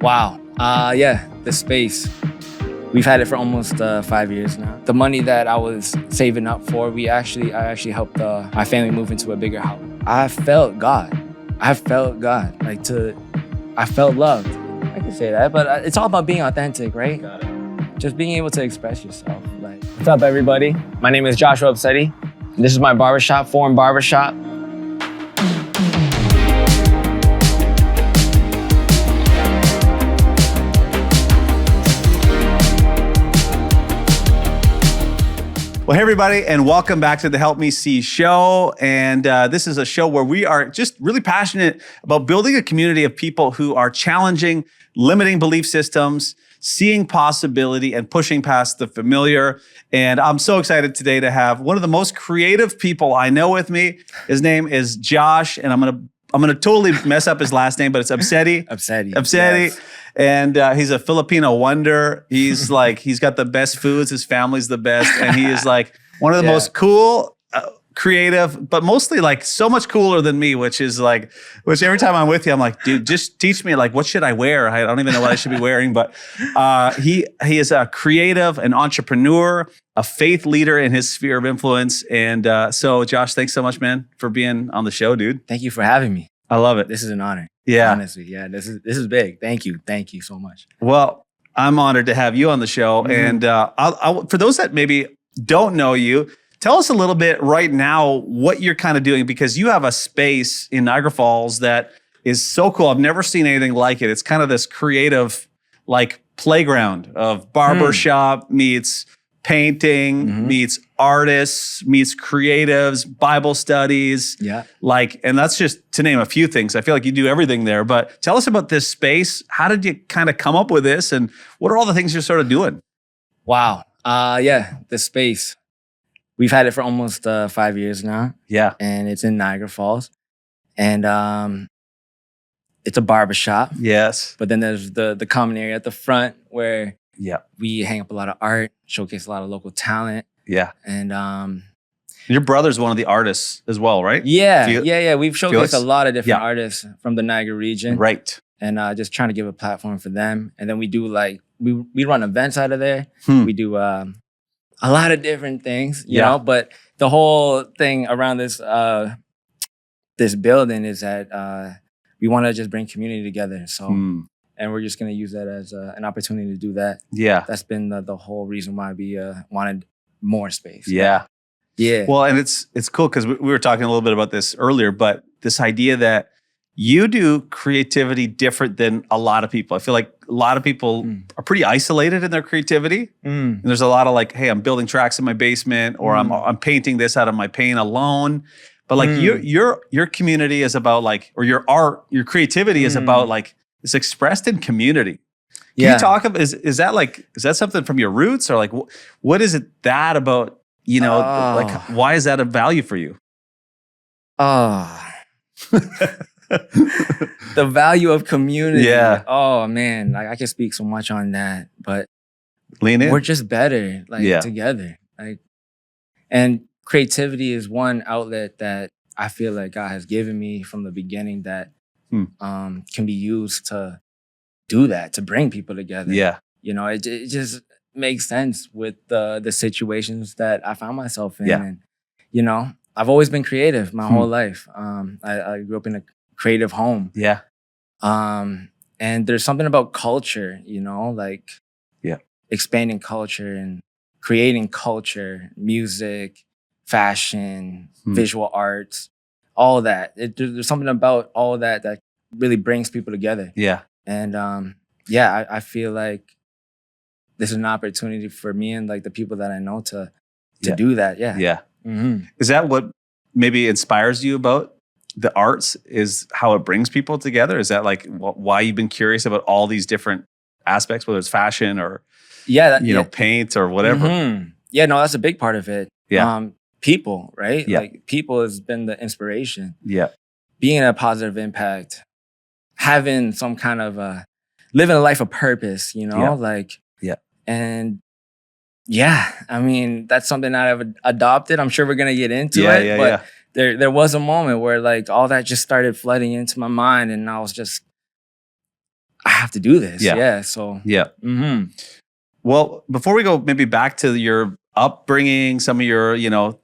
Wow. Yeah, the space. We've had it for almost 5 years now. The money that I was saving up for, I actually helped my family move into a bigger house. I felt God. I felt loved. I can say that, but it's all about being authentic, right? Got it. Just being able to express yourself. What's up, everybody? My name is Josh Abcede. This is my barbershop, Foreign Barbershop. Well, hey, everybody, and welcome back to the Help Me See show. And this is a show where we are just really passionate about building a community of people who are challenging limiting belief systems, seeing possibility, and pushing past the familiar. And I'm so excited today to have one of the most creative people I know with me. His name is Josh, and I'm gonna totally mess up his last name, but it's Abcede. Abcede. Yes. And he's a Filipino wonder. He's got the best foods. His family's the best. And he is like one of the most cool, creative, but mostly like so much cooler than me, which every time I'm with you, I'm like, dude, just teach me what should I wear? I don't even know what I should be wearing. But he is a creative, an entrepreneur, a faith leader in his sphere of influence. And so Josh, thanks so much, man, for being on the show, dude. Thank you for having me. I love it. This is an honor. Yeah. Honestly, yeah. This is big. Thank you. Thank you so much. Well, I'm honored to have you on the show. Mm-hmm. And for those that maybe don't know you, tell us a little bit right now what you're kind of doing, because you have a space in Niagara Falls that is so cool. I've never seen anything like it. It's kind of this creative playground of barbershop meets painting, meets artists, meets creatives, Bible studies. Yeah. And that's just to name a few things. I feel like you do everything there, but tell us about this space. How did you kind of come up with this, and what are all the things you're sort of doing? Wow. Yeah, the space. We've had it for almost 5 years now. Yeah. And it's in Niagara Falls. And it's a barbershop. Yes. But then there's the common area at the front where we hang up a lot of art, showcase a lot of local talent. Yeah. And your brother's one of the artists as well, right? Yeah. We've showcased a lot of different artists from the Niagara region. Right. And just trying to give a platform for them. And then we do we run events out of there. We do a lot of different things, you know, but the whole thing around this this building is that we want to just bring community together. So, and we're just going to use that as an opportunity to do that. Yeah. That's been the whole reason why we wanted more space. Yeah. Yeah. Well, and it's cool because we were talking a little bit about this earlier, but this idea that you do creativity different than a lot of people. I feel like a lot of people are pretty isolated in their creativity. And there's a lot of hey, I'm building tracks in my basement, or I'm painting this out of my paint alone. But your community is about or your art, your creativity is about it's expressed in community. Can you talk about, is that something from your roots, or what is it that about, why is that a value for you? The value of community. Yeah. Oh man, I can speak so much on that, but lean in. We're just better together. And creativity is one outlet that I feel like God has given me from the beginning that can be used to do that, to bring people together. Yeah. It just makes sense with the situations that I found myself in. Yeah. And, I've always been creative my whole life. I grew up in a creative home. Yeah. And there's something about culture, expanding culture and creating culture, music, fashion, visual arts, all that. There's something about all that really brings people together. Yeah. And I feel like this is an opportunity for me and the people that I know to do that. Yeah. Yeah. Mm-hmm. Is that what maybe inspires you about the arts, is how it brings people together? Is that why you've been curious about all these different aspects, whether it's fashion or paint or whatever? Mm-hmm. Yeah, no, that's a big part of it. Yeah. People, right? Yeah. People has been the inspiration. Yeah. Being a positive impact, having some kind of living a life of purpose, and I mean, that's something that I've adopted. I'm sure we're gonna get into it, but there was a moment where all that just started flooding into my mind, and I have to do this. Yeah. Yeah. So Yeah. Well, before we go maybe back to your upbringing, some of your,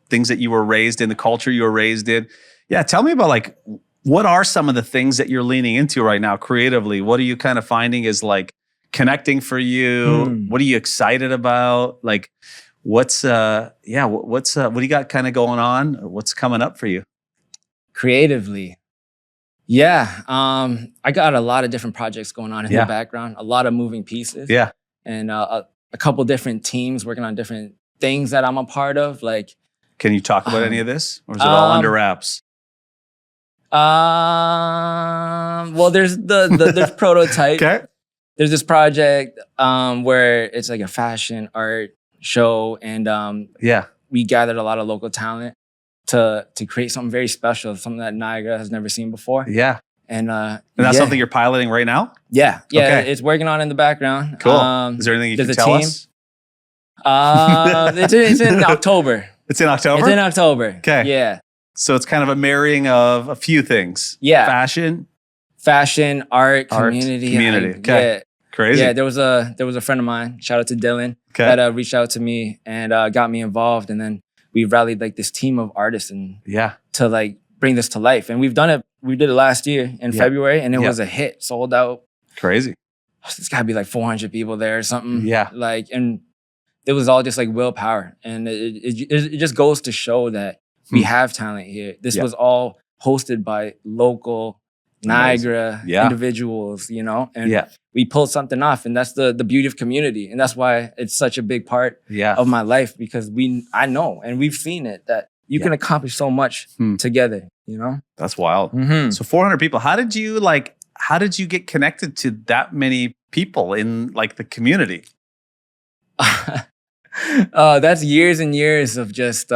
things that you were raised in, the culture you were raised in. Yeah. Tell me about like, what are some of the things that you're leaning into right now creatively? What are you kind of finding is like connecting for you? What are you excited about? Like, what do you got kind of going on? What's coming up for you? Creatively. Yeah. I got a lot of different projects going on in the background, a lot of moving pieces. Yeah. And a couple different teams working on different things that I'm a part of. Like, can you talk about any of this? Or is it all under wraps? Well, there's there's prototype. Okay. There's this project where it's like a fashion art show, and we gathered a lot of local talent to create something very special, something that Niagara has never seen before. Yeah. And that's something you're piloting right now? Yeah. Yeah. Okay. It's working on in the background. Cool. Is there anything you can tell us? It's in October. It's in October? It's in October. Okay. Yeah. So it's kind of a marrying of a few things. Yeah. Fashion, art, community. Okay. Yeah. Crazy. Yeah, there was a friend of mine, shout out to Dylan, that reached out to me and got me involved. And then we rallied like this team of artists and to like bring this to life. And we did it last year in February, and it was a hit, sold out. Crazy. There's gotta be like 400 people there or something. Yeah. Like, and it was all just like willpower. And it just goes to show that we have talent here. This was all hosted by local Niagara individuals, and we pulled something off, and that's the beauty of community. And that's why it's such a big part of my life, because I know, and we've seen it, that you can accomplish so much together, That's wild. So 400 people. How did you get connected to that many people in like the community? That's years and years of just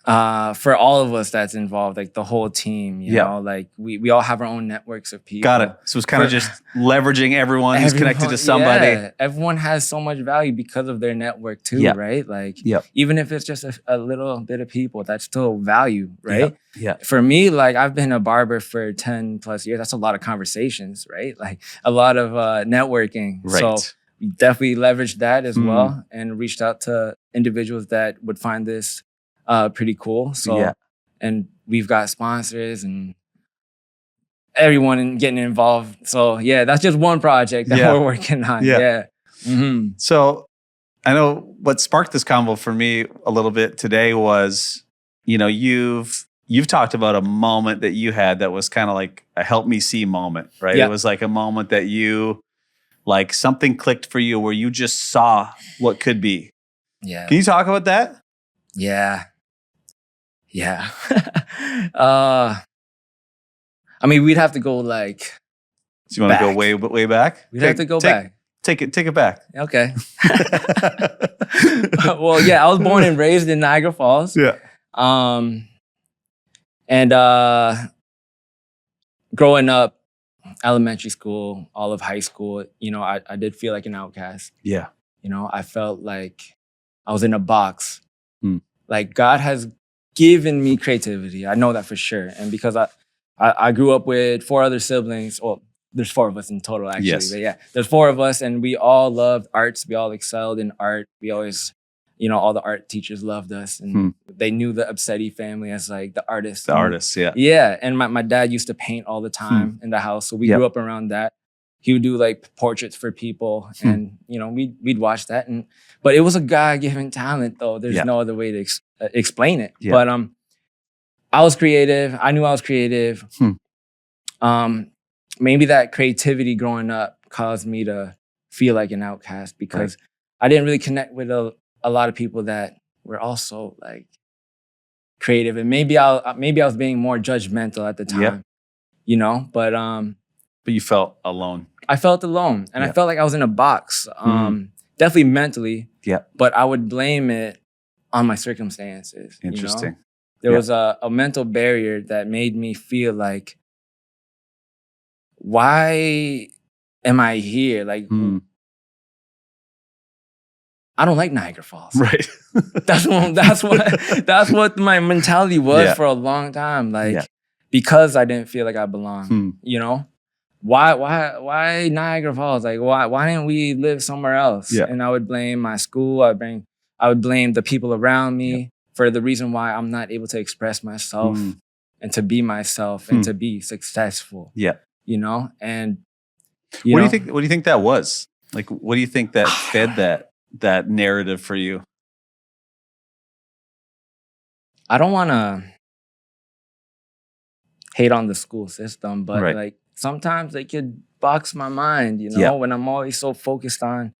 for all of us that's involved, like the whole team, you know, like we all have our own networks of people. Got it. So it's kind of just leveraging everyone who's connected to somebody. Yeah, everyone has so much value because of their network too, right? Like, even if it's just a little bit of people, that's still value, right? Yeah. For me, like, I've been a barber for 10 plus years. That's a lot of conversations, right? Like a lot of networking. Right. So we definitely leveraged that as well, and reached out to individuals that would find this pretty cool. So, and we've got sponsors and everyone getting involved. So yeah, that's just one project that we're working on. So I know what sparked this convo for me a little bit today was, you've talked about a moment that you had that was kind of like a help me see moment, right? It was like a moment that like something clicked for you where you just saw what could be. Yeah. Can you talk about that? Yeah. I mean, we'd have to go like. So you want to go way back? We'd have to go back. Take it back. Okay. Well, yeah, I was born and raised in Niagara Falls. Yeah. And growing up, elementary school, all of high school, I did feel like an outcast. Yeah. I felt like I was in a box. Like, God has given me creativity. I know that for sure. And because I grew up with 4 other siblings. Well, there's 4 of us in total, actually. Yes. But yeah, there's 4 of us, and we all loved arts. We all excelled in art. We always, all the art teachers loved us, and they knew the Abcede family as like the artists. The artists, yeah. Yeah, and my dad used to paint all the time in the house, so we grew up around that. He would do like portraits for people, and we'd watch that. But it was a God-given talent, though. There's no other way to explain it. Yeah. But I was creative. I knew I was creative. Maybe that creativity growing up caused me to feel like an outcast, because I didn't really connect with a lot of people that were also like creative. And maybe I was being more judgmental at the time, But you felt alone. I felt alone, and I felt like I was in a box. Definitely mentally. Yeah. But I would blame it on my circumstances. Interesting. There was a mental barrier that made me feel like, why am I here? Like, I don't like Niagara Falls. Right. That's what my mentality was for a long time. Like, because I didn't feel like I belonged, why Niagara Falls? Like, why didn't we live somewhere else? Yeah. And I would blame my school. I would blame the people around me for the reason why I'm not able to express myself and to be myself and to be successful. Yeah. You know? And what do you think that was? Like, what do you think that fed that narrative for you? I don't want to hate on the school system, but like sometimes they could box my mind, you know, when I'm always so focused on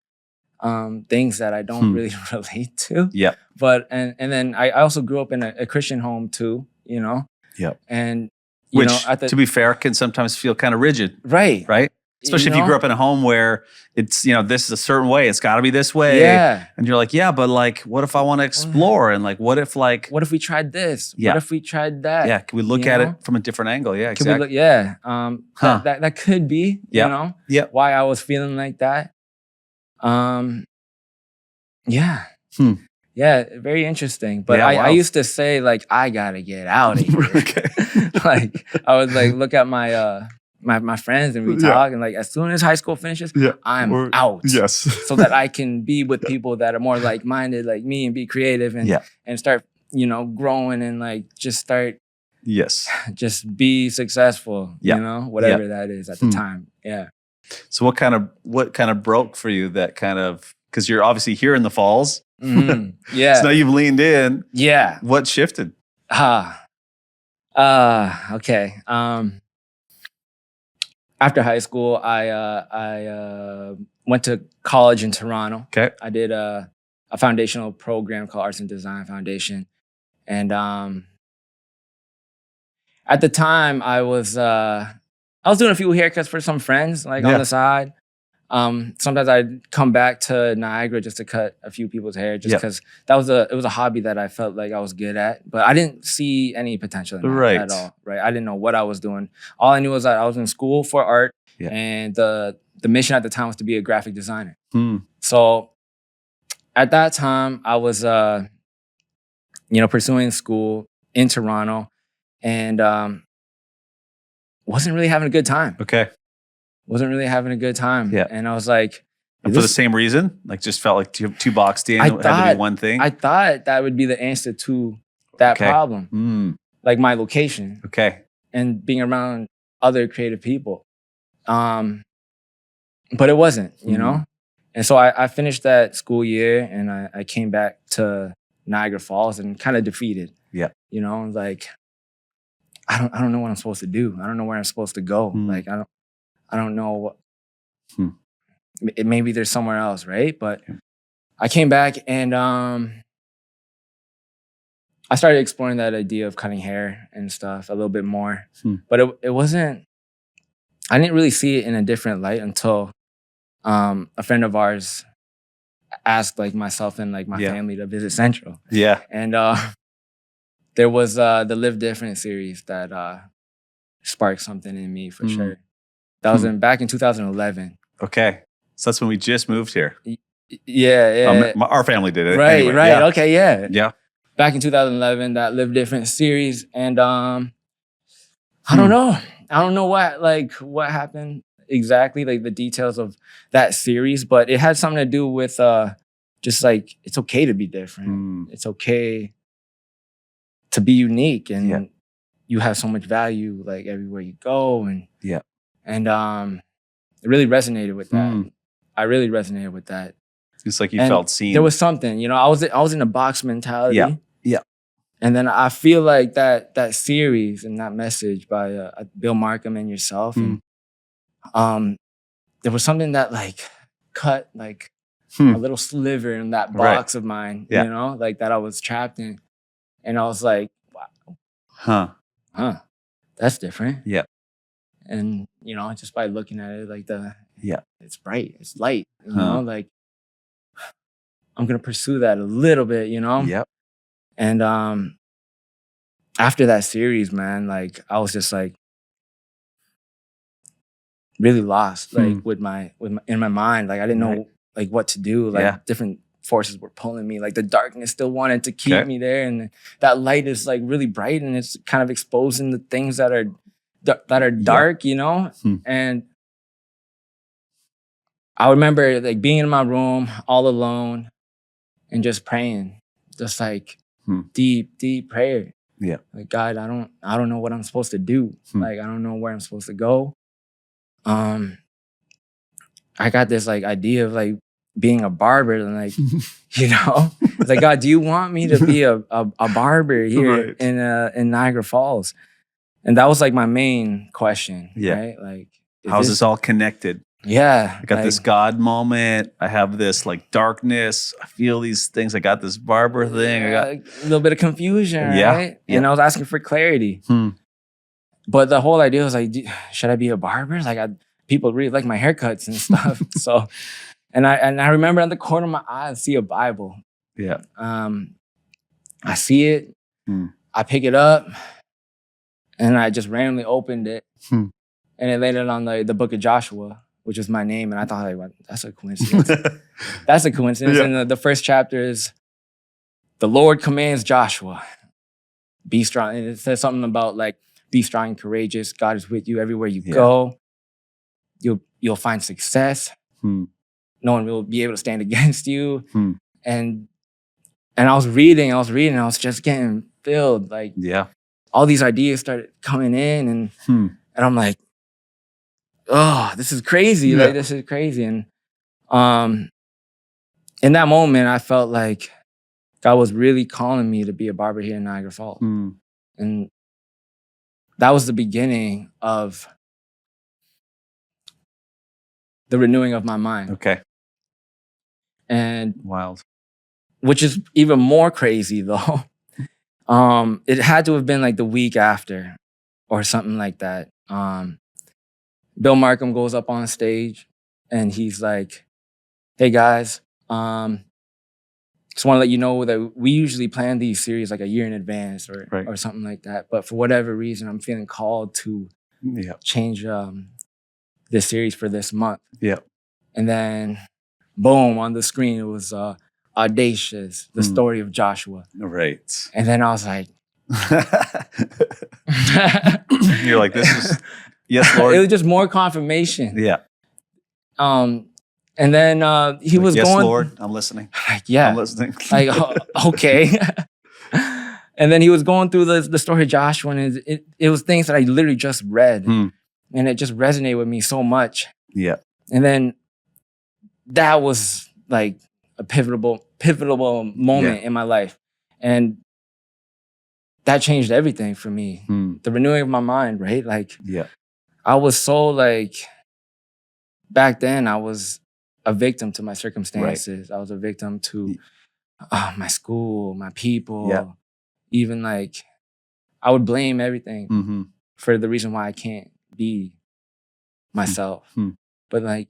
things that I don't really relate to. Yeah. But and then I also grew up in a Christian home too, you know. Yeah. And which, to be fair, can sometimes feel kind of rigid. Right. Right. Especially if you grew up in a home where it's, this is a certain way, it's got to be this way. Yeah. And you're like, yeah, but like, what if I want to explore? And like, what if we tried this? Yeah. What if we tried that? Yeah. Can we look at it from a different angle? Yeah, exactly. That could be, you know, why I was feeling like that. Yeah. Yeah, very interesting. But I used to say, like, I gotta get out of here. Like, I would like look at my my friends and we talk, and like as soon as high school finishes, I'm out. Yes. So that I can be with people that are more like-minded like me and be creative and start, growing and like just start just be successful, you know, whatever that is at the time. Yeah. So what kind of broke for you that kind of, because you're obviously here in the Falls. Yeah. So now you've leaned in. Yeah. What shifted? Okay. After high school, I went to college in Toronto. Okay. I did a foundational program called Arts and Design Foundation. And at the time I was doing a few haircuts for some friends, like on the side. Sometimes I'd come back to Niagara just to cut a few people's hair, just because it was a hobby that I felt like I was good at, but I didn't see any potential in that at all. Right, I didn't know what I was doing. All I knew was that I was in school for art, and the mission at the time was to be a graphic designer. So at that time, I was pursuing school in Toronto, and wasn't really having a good time. Okay. Wasn't really having a good time. Yeah. And I was like... And for the same reason? Like just felt like too boxed in? It had to be one thing? I thought that would be the answer to that problem. Like my location. Okay. And being around other creative people. But it wasn't, you know? And so I finished that school year and I came back to Niagara Falls and kind of defeated. Yeah. You know, like, I don't know what I'm supposed to do. I don't know where I'm supposed to go. Like, I don't know what, maybe there's somewhere else, right? But I came back and I started exploring that idea of cutting hair and stuff a little bit more. But it wasn't, I didn't really see it in a different light until a friend of ours asked like myself and like my family to visit Central. Yeah. And there was the Live Different series that sparked something in me for sure. That was back in 2011. Okay. So that's when we just moved here. Yeah. Our family did it. Right, anyway. right. Yeah. Okay, yeah. Yeah. Back in 2011, that Live Different series. And I don't know. I don't know what happened exactly, like the details of that series, but it had something to do with just like, it's okay to be different. It's okay to be unique, and you have so much value like everywhere you go. And it really resonated with that. I really resonated with that. It's like you felt seen. There was something, you know, I was in a box mentality. Yeah. And then I feel like that series and that message by Bill Markham and yourself, and there was something that like cut like a little sliver in that box of mine, you know, like that I was trapped in. And I was like, wow. That's different. Yeah. And, you know, just by looking at it, like it's bright, it's light, you know, like I'm going to pursue that a little bit, you know? Yep. And after that series, man, like I was just like really lost, like with my in my mind. Like I didn't know like what to do. Like different forces were pulling me. Like the darkness still wanted to keep me there. And that light is like really bright and it's kind of exposing the things that are dark, you know? And I remember like being in my room all alone and just praying, just like deep, deep prayer. Yeah. Like, God, I don't know what I'm supposed to do. Like, I don't know where I'm supposed to go. I got this like idea of like being a barber and like, you know, it's like, God, do you want me to be a barber here in Niagara Falls? And that was like my main question, right? Like, how's this all connected? Yeah. I got this God moment. I have this like darkness. I feel these things. I got this barber thing. I got a little bit of confusion, right? And I was asking for clarity. But the whole idea was like, should I be a barber? Like, people really like my haircuts and stuff. So, and I remember at the corner of my eye, I see a Bible. Yeah. I see it. I pick it up, and I just randomly opened it, and it landed on the book of Joshua, which is my name. And I thought, like, well, that's a coincidence. That's a coincidence. And the first chapter is, the Lord commands Joshua, be strong. And it says something about like, be strong and courageous. God is with you everywhere you go. You'll find success. No one will be able to stand against you. And I was reading, I was just getting filled. Like, all these ideas started coming in, and I'm like, oh, this is crazy. Like, this is crazy. And in that moment, I felt like God was really calling me to be a barber here in Niagara Falls. And that was the beginning of the renewing of my mind. Okay. And wild. Which is even more crazy though. It had to have been like the week after or something like that. Bill Markham goes up on stage and he's like, hey guys, just want to let you know that we usually plan these series like a year in advance or something like that. But for whatever reason, I'm feeling called to change this series for this month. And then boom, on the screen, it was Audacious, the story of Joshua. And then I was like, you're like, this is, yes, Lord. It was just more confirmation. And then he was yes, going. Yes, Lord, I'm listening. Like, I'm listening. Like, okay. And then he was going through the story of Joshua, and it was things that I literally just read. And it just resonated with me so much. And then that was like a pivotal moment in my life. And that changed everything for me. The renewing of my mind, right? Like, I was so like, back then I was a victim to my circumstances. I was a victim to my school, my people. Even like, I would blame everything for the reason why I can't be myself. But like,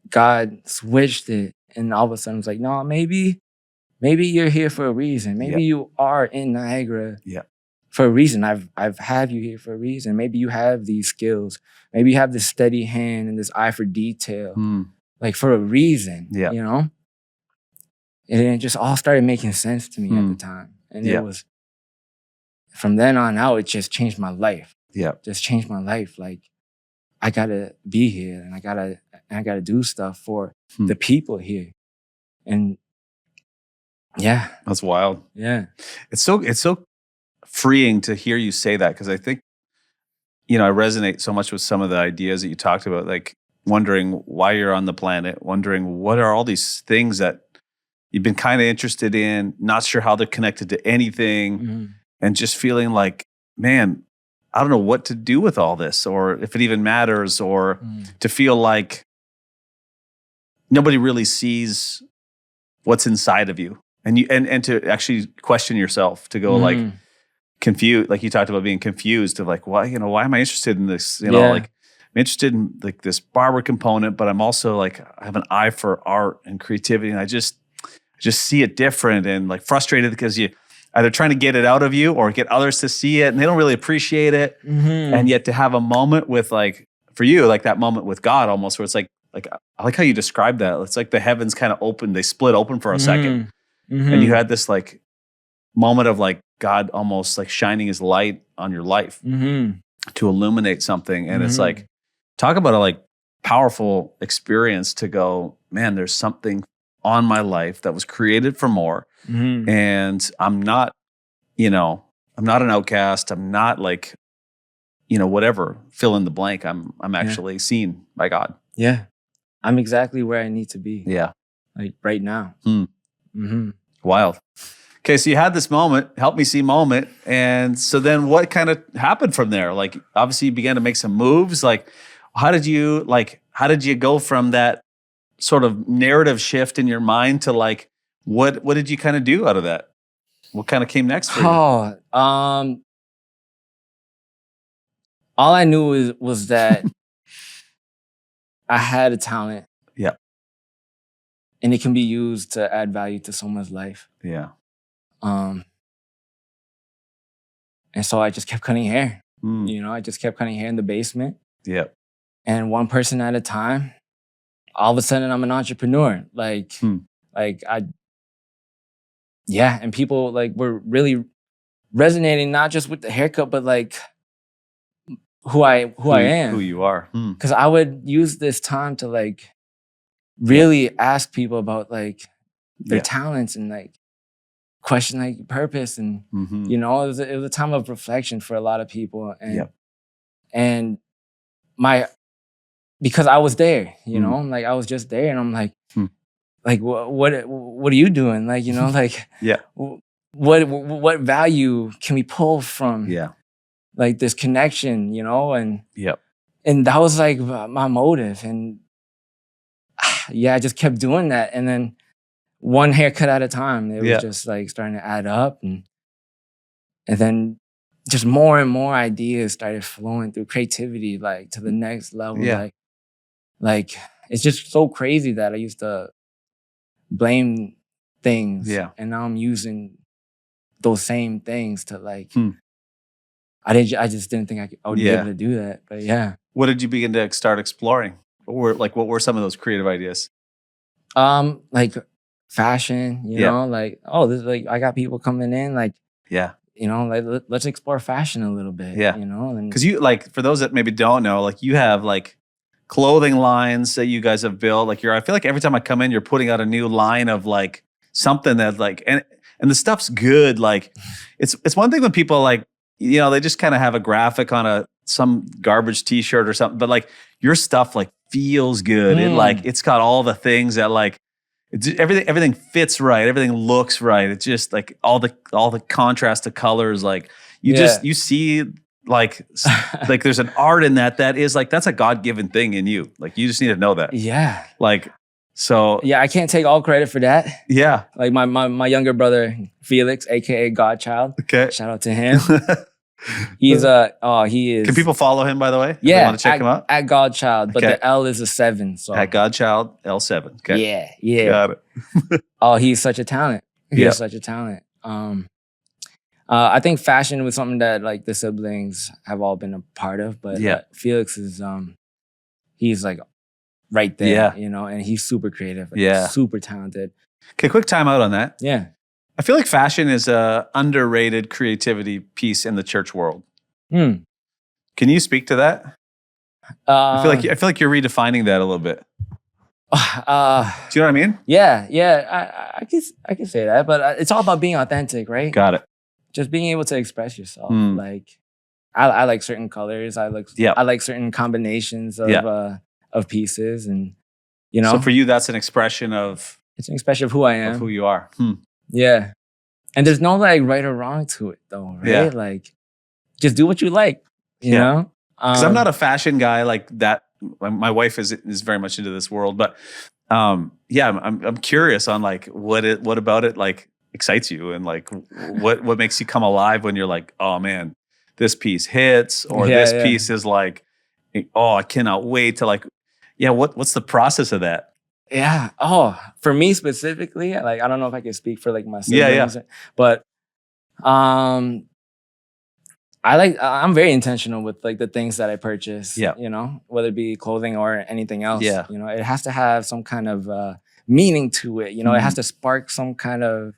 God switched it, and all of a sudden it's like, no, maybe you're here for a reason. Maybe you are in Niagara for a reason. I've had you here for a reason. Maybe you have these skills. Maybe you have this steady hand and this eye for detail, like for a reason, you know? And it just all started making sense to me at the time. And it was, from then on out, it just changed my life. Just changed my life. Like, I gotta be here, and I gotta do stuff for the people here. And that's wild. It's so freeing to hear you say that, because I think, you know, I resonate so much with some of the ideas that you talked about, like wondering why you're on the planet, wondering what are all these things that you've been kind of interested in, not sure how they're connected to anything, and just feeling like, man, I don't know what to do with all this, or if it even matters, or to feel like nobody really sees what's inside of you. And you and to actually question yourself, to go like confused, like you talked about being confused of like, why am I interested in this? You know, like I'm interested in like this barber component, but I'm also like, I have an eye for art and creativity, and I just see it different, and like frustrated because you either trying to get it out of you or get others to see it, and they don't really appreciate it. And yet to have a moment with, like, for you, like that moment with God almost, where it's like I like how you described that. It's like the heavens kind of open, they split open for a second. And you had this like moment of like God almost like shining his light on your life to illuminate something. And it's like, talk about a like powerful experience to go, man, there's something on my life that was created for more. Mm-hmm. And I'm not, I'm not an outcast. I'm not like, whatever, fill in the blank. I'm actually seen by God. Yeah. I'm exactly where I need to be. Yeah. Like right now. Mm-hmm. Wild. Okay, so you had this moment, help me see moment. And so then what kind of happened from there? Like, obviously you began to make some moves. Like, how did you go from that sort of narrative shift in your mind to like, what did you kind of do out of that? What kind of came next for you? All I knew was that I had a talent. Yeah. And it can be used to add value to someone's life. Yeah. And so I just kept cutting hair. I just kept cutting hair in the basement. Yeah. And one person at a time, all of a sudden I'm an entrepreneur. And people like were really resonating not just with the haircut, but like who I am. Who you are. Because I would use this time to like really ask people about like their talents and like question like purpose and it was a time of reflection for a lot of people and because I was there, like I was just there and I'm like like what are you doing, like like what value can we pull from like this connection, and that was like my motive, and I just kept doing that, and then one haircut at a time, it was just like starting to add up, and then just more and more ideas started flowing through creativity, like to the next level. Like it's just so crazy that I used to blame things, and now I'm using those same things to like. I just didn't think I would be able to do that, but What did you begin to start exploring? What were some of those creative ideas? Like fashion, like, oh, this is like I got people coming in, like, like let's explore fashion a little bit, and because you like, for those that maybe don't know, like you have like clothing lines that you guys have built. Like I feel like every time I come in, you're putting out a new line of like something that like, and the stuff's good. Like it's one thing when people like, they just kind of have a graphic on some garbage t-shirt or something, but like your stuff like feels good. It like, it's got all the things that like, everything fits right. Everything looks right. It's just like all the contrast of colors. Like you see like there's an art in that is like, that's a God-given thing in you. Like you just need to know that. Yeah. Like, so. Yeah. I can't take all credit for that. Yeah. Like my younger brother, Felix, AKA Godchild. Okay. Shout out to him. He's he is. Can people follow him, by the way? Yeah. If they want to check him out? At Godchild, but the L is a 7. So at Godchild, L7. Okay. Yeah. Got it. Oh, he's such a talent. He's such a talent. I think fashion was something that like the siblings have all been a part of, but Felix is he's like right there, and he's super creative, super talented. Okay, quick time out on that. Yeah. I feel like fashion is a underrated creativity piece in the church world. Can you speak to that? I feel like you're redefining that a little bit. Do you know what I mean? Yeah. I can say that, but it's all about being authentic, right? Got it. Just being able to express yourself. Like, I like certain colors. I like certain combinations of pieces, and So for you, that's an expression of. It's an expression of who I am, of who you are. Yeah, and there's no like right or wrong to it, though, right? Yeah. Like, just do what you like. You know, because I'm not a fashion guy like that. My wife is very much into this world, but I'm curious on like what about it like excites you, and like what makes you come alive when you're like, oh man, this piece hits, or this piece is like, oh, I cannot wait to like, what's the process of that? Yeah. Oh, for me specifically, like I don't know if I can speak for like my siblings, but I'm very intentional with like the things that I purchase. Yeah. Whether it be clothing or anything else. Yeah. It has to have some kind of meaning to it. It has to spark some kind of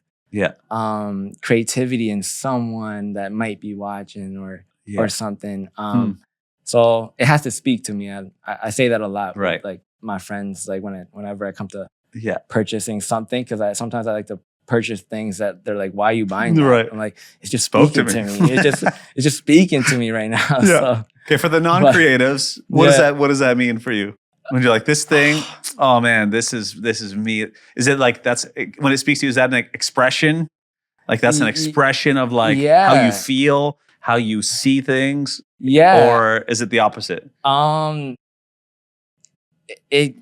creativity in someone that might be watching or something. So it has to speak to me. I say that a lot with, Right. like my friends, like whenever I come to Yeah. purchasing something, because sometimes I like to purchase things that they're like, why are you buying that? Right. I'm like, it's just Spoke speaking to to me. me. It's just speaking to me right now. Yeah. So, Okay, for the non-creatives, what does that mean for you? When you're like, this thing, oh man, this is me. Is it like when it speaks to you, is that an expression? Like that's an expression of like how you feel, how you see things? Yeah. Or is it the opposite? It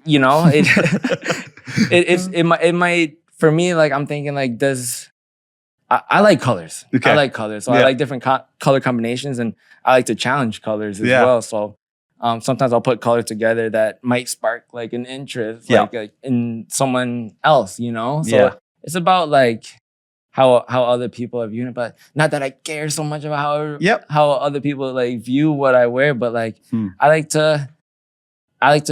might, for me, like I'm thinking like, I like colors. Okay. I like colors. So I like different color combinations, and I like to challenge colors as well. So sometimes I'll put colors together that might spark like an interest like in someone else, you know? So it's about like how other people are viewing it, but not that I care so much about how other people like view what I wear, but like I like to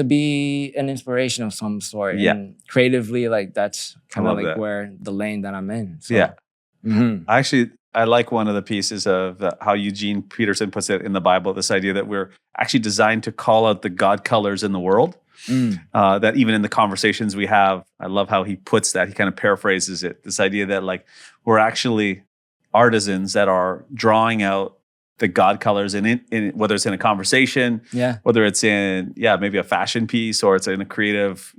be an inspiration of some sort. And creatively, like that's kind of like where the lane that I'm in. So. I like one of the pieces of how Eugene Peterson puts it in the Bible, this idea that we're actually designed to call out the God colors in the world. That even in the conversations we have, I love how he puts that. He kind of paraphrases it. This idea that like we're actually artisans that are drawing out the God colors in whether it's in a conversation, whether it's in maybe a fashion piece or it's in a creative,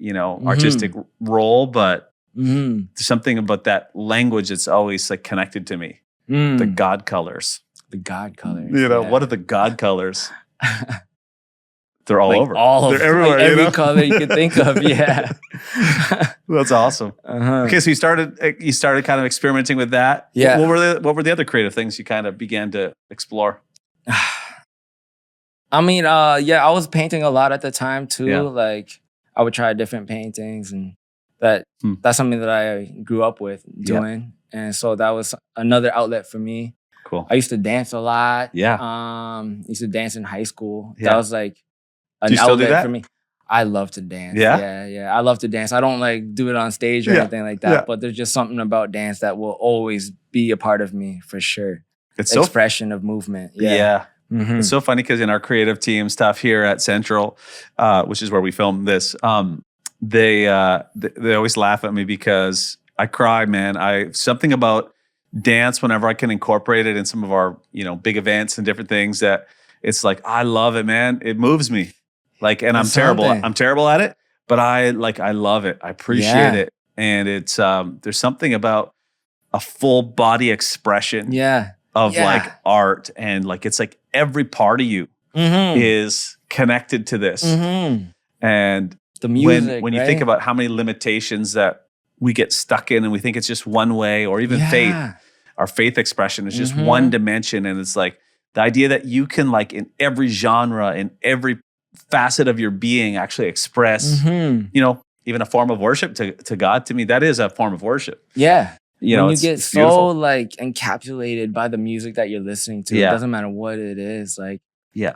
artistic role, but there's something about that language that's always like connected to me. The God colors. The God colors. What are the God colors? They're all over. They're everywhere. Like every color you can think of. Yeah. That's awesome. Okay, so you started kind of experimenting with that. Yeah. What were the other creative things you kind of began to explore? I mean, I was painting a lot at the time too. Yeah. Like I would try different paintings, and that's something that I grew up with doing. And so that was another outlet for me. Cool. I used to dance a lot. Yeah. Used to dance in high school. Yeah. That was like an outlet for me. I love to dance. Yeah. I love to dance. I don't like do it on stage or anything like that, but there's just something about dance that will always be a part of me for sure. It's expression of movement. Yeah. It's so funny because in our creative team stuff here at Central, which is where we film this, they always laugh at me because I cry, man. Something about dance whenever I can incorporate it in some of our, big events and different things that it's like, I love it, man. It moves me. Like, and I'm terrible. I'm terrible at it, but I love it. I appreciate it. And it's, there's something about a full body expression of like art. And like, it's like every part of you is connected to this. And the music, when you think about how many limitations that we get stuck in and we think it's just one way, or even faith, our faith expression is just one dimension. And it's like the idea that you can like in every genre, in every facet of your being actually express, even a form of worship to God. To me, that is a form of worship. Yeah. When you get so beautiful. Like encapsulated by the music that you're listening to, it doesn't matter what it is. Like,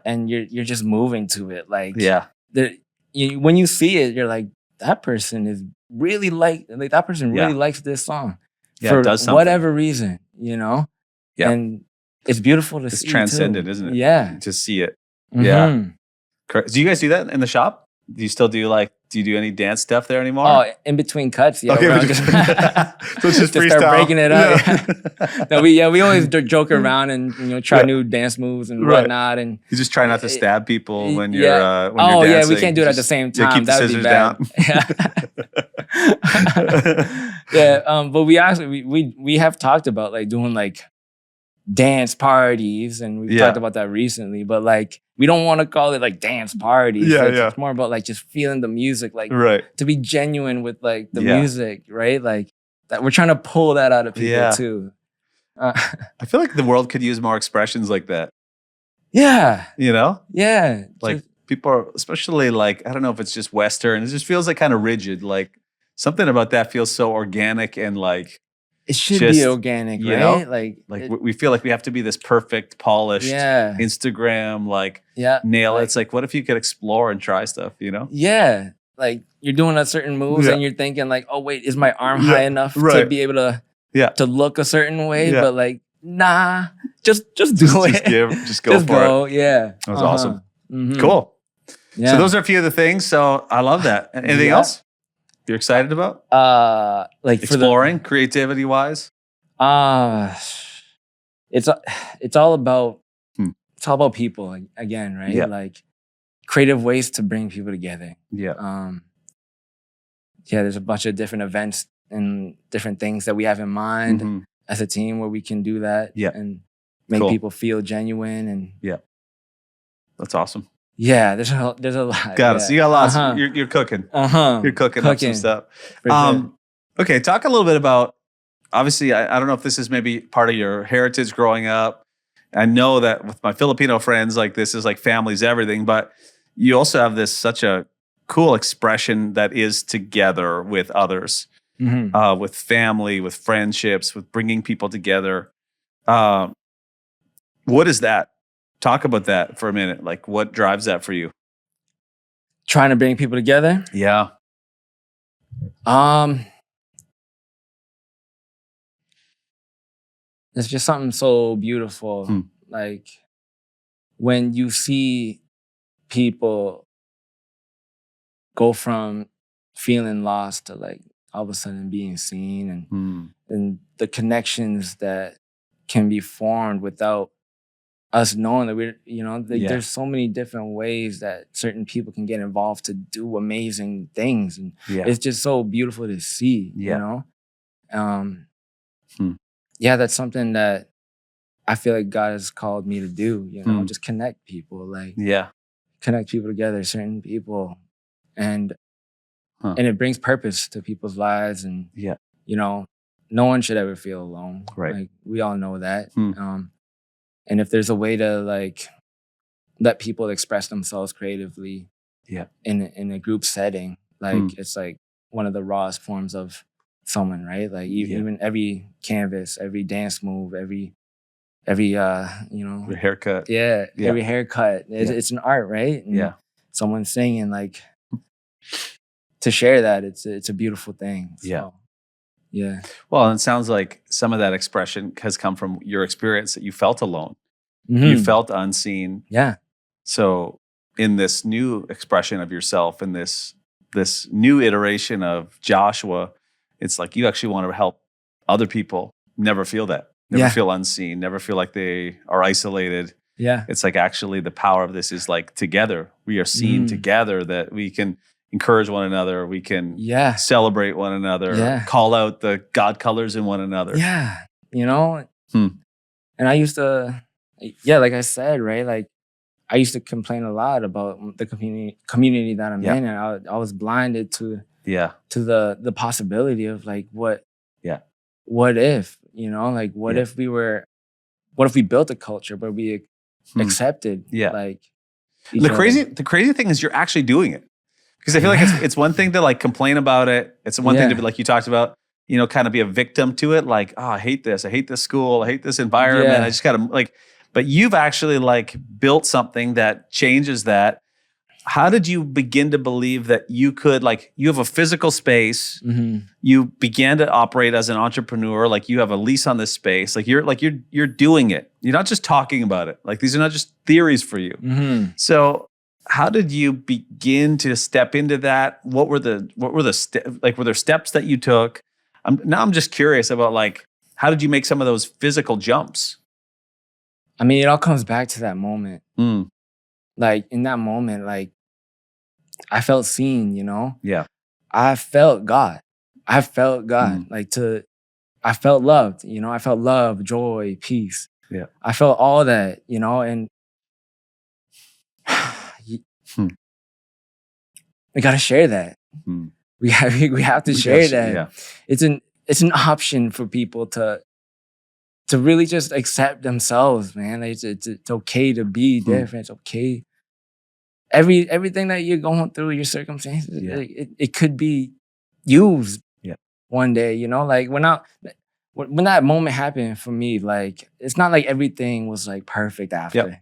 and you're just moving to it. Like, when you see it, you're like, that person is really that person really likes this song for whatever reason, and it's beautiful to see. It's transcendent, too. Isn't it? Yeah, to see it. Yeah. Do you guys do that in the shop? Do you still do do you do any dance stuff there anymore? Oh, in between cuts, Okay, so it's just freestyle. Start breaking it up. No, we always joke around and try new dance moves and whatnot. And you just try not to stab people when you're when you're dancing. We can't do it at the same time. Keep the scissors down. But we have talked about like doing like dance parties, and we've talked about that recently, but like we don't want to call it like dance parties. It's more about like just feeling the music, like to be genuine with like the music, right? Like that we're trying to pull that out of people too. I feel like the world could use more expressions like that. Yeah. Like people are, especially like, I don't know if it's just Western, it just feels like kind of rigid. Like something about that feels so organic and like it should be organic, right? Like we feel like we have to be this perfect, polished Instagram, nail it. It's like, what if you could explore and try stuff, Yeah. Like you're doing a certain moves and you're thinking like, oh wait, is my arm high enough to be able to look a certain way? But like, nah, just do it. Just go for it. Yeah. That was awesome. Cool. Yeah. So those are a few of the things. So I love that. Anything else you're excited about? Like exploring creativity wise? It's all about people again, right? Yeah. Like creative ways to bring people together. Yeah. There's a bunch of different events and different things that we have in mind as a team where we can do that and make people feel genuine and that's awesome. Yeah, there's a lot. Got it. So you got lots. You're cooking. You're cooking up some stuff. Sure. Okay, talk a little bit about, obviously, I don't know if this is maybe part of your heritage growing up. I know that with my Filipino friends, like this is like family's everything, but you also have such a cool expression that is together with others, with family, with friendships, with bringing people together. What is that? Talk about that for a minute. Like, what drives that for you? Trying to bring people together? Yeah. It's just something so beautiful. Like when you see people go from feeling lost to like all of a sudden being seen and the connections that can be formed without us knowing that we're, there's so many different ways that certain people can get involved to do amazing things. And it's just so beautiful to see, you know? That's something that I feel like God has called me to do, just connect people, connect people together, certain people. And it brings purpose to people's lives. And, no one should ever feel alone. Right. Like we all know that. And if there's a way to like let people express themselves creatively in a group setting, like it's like one of the rawest forms of someone, right? Like even every canvas, every dance move, every your haircut. Every haircut. It's an art, right? And someone singing, like to share that, it's a beautiful thing. So, yeah. Well, it sounds like some of that expression has come from your experience that you felt alone. You felt unseen. Yeah. So in this new expression of yourself, in this new iteration of Joshua, it's like you actually want to help other people never feel that. Never feel unseen, never feel like they are isolated. Yeah. It's like actually the power of this is like together. We are seen together, that we can encourage one another. We can celebrate one another, call out the God colors in one another. Yeah. And I used to, like I said, right? Like I used to complain a lot about the community that I'm in. And I was blinded to the possibility of like what if, like what if we built a culture, but we accepted like the crazy thing is you're actually doing it. Because I feel like it's one thing to like complain about it. It's one thing to be like you talked about, kind of be a victim to it. Like, oh, I hate this school. I hate this environment. I just got to like, but you've actually like built something that changes that. How did you begin to believe that you could, like, you have a physical space, you began to operate as an entrepreneur, like you have a lease on this space, like you're doing it. You're not just talking about it. Like these are not just theories for you. So how did you begin to step into that? What were the steps? Like, were there steps that you took? I'm just curious about like, how did you make some of those physical jumps? I mean, it all comes back to that moment. Like in that moment, like I felt seen, Yeah. I felt God. Like I felt loved, I felt love, joy, peace. Yeah. I felt all that, and we got to share that. We have to share that. Yeah. It's an option for people to really just accept themselves, man. Like, it's okay to be different. It's okay. Everything that you're going through, your circumstances, it could be used one day, like when that moment happened for me, like it's not like everything was like perfect after.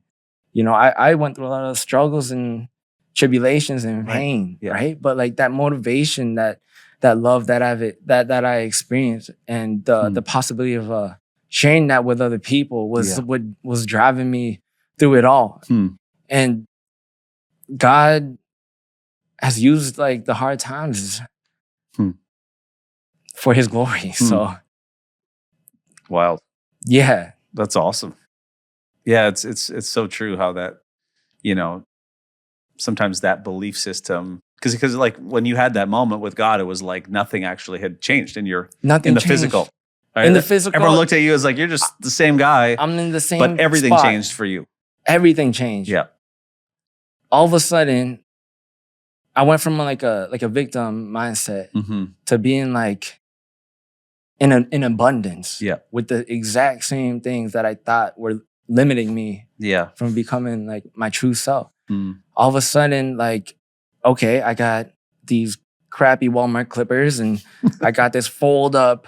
I went through a lot of struggles and tribulations and pain, right? But like that motivation, that love that I experienced, and the possibility of sharing that with other people was what was driving me through it all. And God has used like the hard times for his glory. So wild. Yeah. That's awesome. Yeah, it's so true how that, you know, sometimes that belief system, because like when you had that moment with God, it was like nothing actually had changed in the physical. Right? In the physical, everyone looked at you as like you're just the same guy. I'm in the same but everything spot. changed for you. Everything changed. Yeah. All of a sudden, I went from like a victim mindset to being like in abundance. Yeah. With the exact same things that I thought were limiting me. Yeah. From becoming like my true self. All of a sudden, like, okay, I got these crappy Walmart clippers and I got this fold up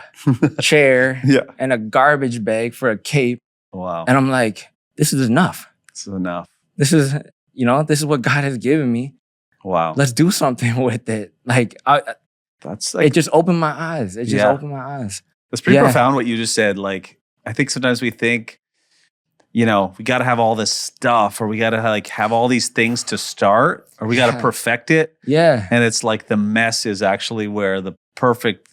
chair and a garbage bag for a cape. Wow. And I'm like, this is enough. This is enough. This is, this is what God has given me. Wow. Let's do something with it. Like, that's like, it just opened my eyes. It just opened my eyes. That's pretty profound what you just said. Like, I think sometimes we think, we got to have all this stuff, or we got to like have all these things to start, or we got to perfect it. Yeah. And it's like the mess is actually where the perfect,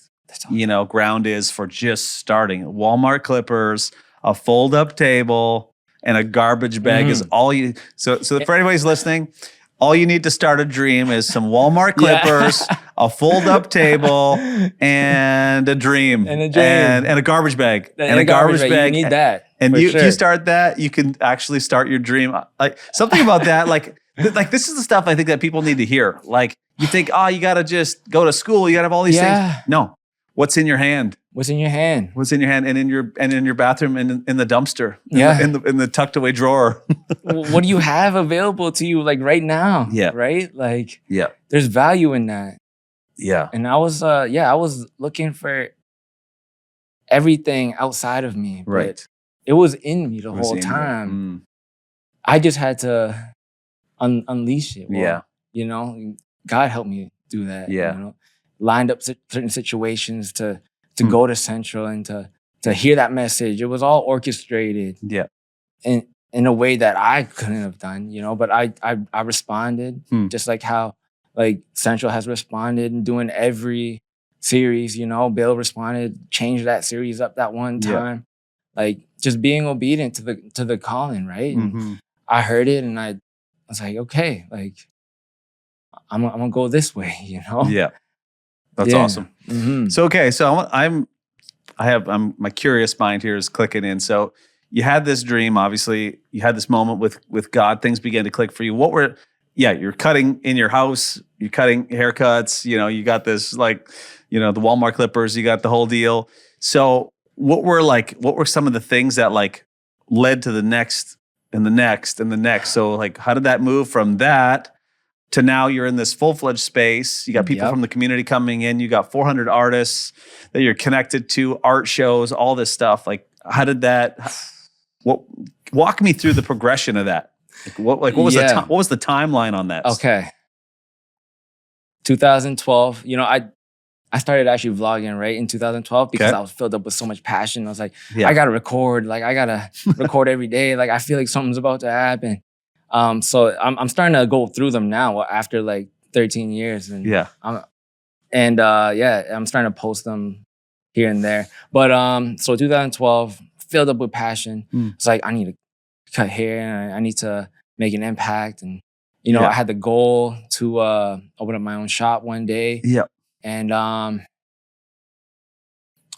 ground is for just starting. Walmart clippers, a fold-up table, and a garbage bag is all you. So for anybody who's listening, all you need to start a dream is some Walmart clippers, a fold-up table, and a dream. And a garbage bag. And a garbage bag. You need that. And if you start that, you can actually start your dream. Like something about that, like this is the stuff I think that people need to hear. Like you think, you got to just go to school. You got to have all these things. No. What's in your hand? What's in your hand? What's in your hand and in your bathroom and in the dumpster? Yeah. In the tucked away drawer. What do you have available to you like right now? Yeah. Right? Like there's value in that. Yeah. And I was I was looking for everything outside of me. Right. It was in me the whole time. I just had to unleash it. Well, God helped me do that. Yeah. Lined up certain situations to go to Central and to hear that message. It was all orchestrated. Yeah. In a way that I couldn't have done, but I responded just like how like Central has responded in doing every series, Bill responded, changed that series up that one time. Like just being obedient to the calling, right? And I heard it and I was like, okay, like I'm gonna go this way, Yeah. That's awesome. So, okay. So my curious mind here is clicking in. So you had this dream, obviously you had this moment with God, things began to click for you. You're cutting in your house, you're cutting haircuts, you got this like, the Walmart clippers, you got the whole deal. So what were some of the things that like led to the next and the next and the next? So like, how did that move from that to now you're in this full-fledged space? You got people from the community coming in. You got 400 artists that you're connected to, art shows, all this stuff. Like, how did that? Walk me through the progression of that. What was the timeline on that? Okay. 2012. I started actually vlogging right in 2012 because I was filled up with so much passion. I was like, I gotta record. Like, I gotta record every day. Like, I feel like something's about to happen. So I'm starting to go through them now after like 13 years. And I'm starting to post them here and there. But so 2012, filled up with passion. It's like, I need to cut hair and I need to make an impact. And, I had the goal to open up my own shop one day. Yeah. And